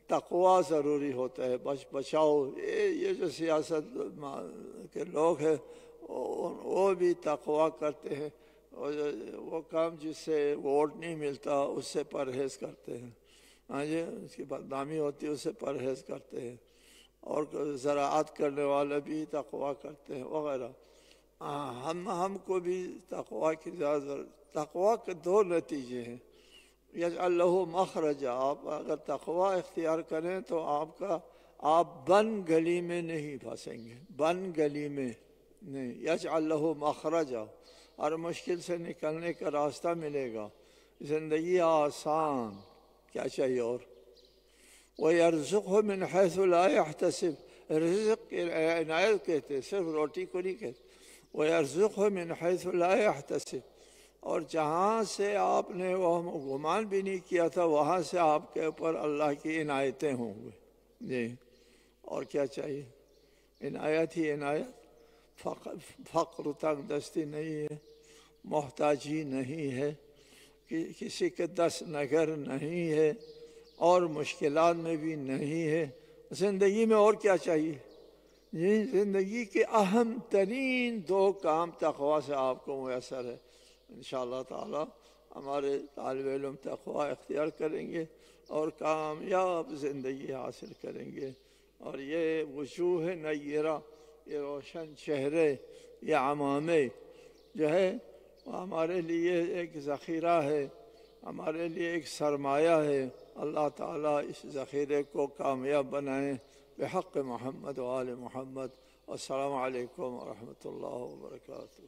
تقوی ضروری ہوتا ہے، بچاؤ۔ یہ جو سیاست کے لوگ ہیں وہ بھی تقوی کرتے ہیں، وہ کام جس سے ووٹ نہیں ملتا اس سے پرہیز کرتے ہیں، ہاں جی، اس کی بدنامی ہوتی ہے اس سے پرہیز کرتے ہیں، اور زراعت کرنے والے بھی تقوی کرتے ہیں وغیرہ۔ ہم کو بھی تقوی کی زیادہ ضرورت۔ تقوی کے دو نتیجے ہیں، یجعل لہ مخرجا، آپ اگر تقوی اختیار کریں تو آپ بن گلی میں نہیں پھنسیں گے، بن گلی میں نہیں، یجعل لہ مخرجا، ہر مشکل سے نکلنے کا راستہ ملے گا، زندگی آسان، کیا چاہیے اور۔ وَيَرْزُقْهُ مِنْ حَيْثُ لَا يَحْتَسِبُ، رزق عنایت کہتے ہیں، صرف روٹی کو نہیں کہتے۔ وَيَرْزُقْهُ مِنْ حَيْثُ لَا يَحْتَسِبُ، اور جہاں سے آپ نے وہ گمان بھی نہیں کیا تھا وہاں سے آپ کے اوپر اللہ کی عنایتیں ہوں گی، جی، اور کیا چاہیے؟ عنایت ہی عنایت، فقر تنگ دستی نہیں ہے، محتاجی نہیں ہے، کسی کے دست نگر نہیں ہے، اور مشکلات میں بھی نہیں ہے۔ زندگی میں اور کیا چاہیے؟ یہ زندگی کے اہم ترین دو کام تقوی سے آپ کو میسر ہے۔ انشاءاللہ تعالی ہمارے طالب علم تقوی اختیار کریں گے اور کامیاب زندگی حاصل کریں گے، اور یہ وجوہ نیرہ، یہ روشن چہرے، یہ عمامے جو ہے وہ ہمارے لیے ایک ذخیرہ ہے، ہمارے لیے ایک سرمایہ ہے۔ اللہ تعالیٰ اس ذخیرے کو کامیاب بنائیں بحق محمد و آل محمد۔ السلام علیکم ورحمۃ اللہ وبرکاتہ۔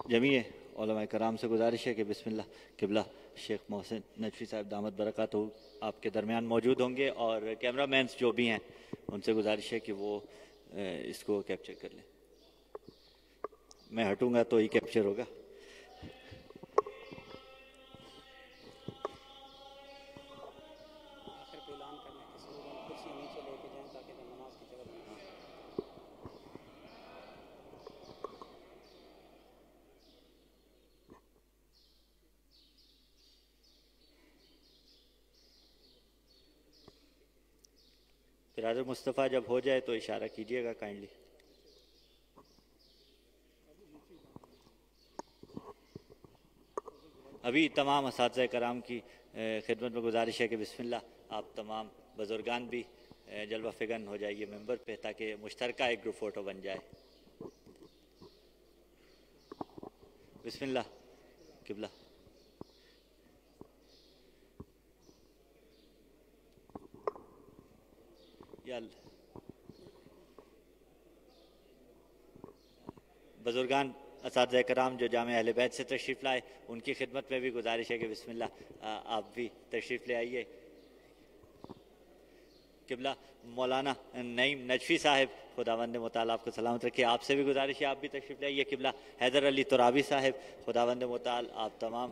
جمیع علماء کرام سے گزارش ہے کہ بسم اللہ قبلہ شیخ محسن نجفی صاحب دامت برکاتہ آپ کے درمیان موجود ہوں گے، اور کیمرہ مینس جو بھی ہیں ان سے گزارش ہے کہ وہ اس کو کیپچر کر لیں. میں ہٹوں گا تو ہی کیپچر ہوگا. برادر مصطفیٰ جب ہو جائے تو اشارہ کیجیے گا کائنڈلی. ابھی تمام اساتذہ کرام کی خدمت میں گزارش ہے کہ بسم اللہ آپ تمام بزرگان بھی جلوہ فگن ہو جائیے ممبر پہ، تاکہ مشترکہ ایک گروپ فوٹو بن جائے. بسم اللہ قبلہ. یا اللہ. بزرگان اساتذہ کرام جو جامع اہل بیت سے تشریف لائے ان کی خدمت میں بھی گزارش ہے کہ بسم اللہ آپ بھی تشریف لے آئیے. قبلہ مولانا نعیم نجفی صاحب خداوند متعال آپ کو سلامت رکھے، آپ سے بھی گزارش ہے آپ بھی تشریف لے آئیے. قبلہ حیدر علی ترابی صاحب خداوند متعال آپ تمام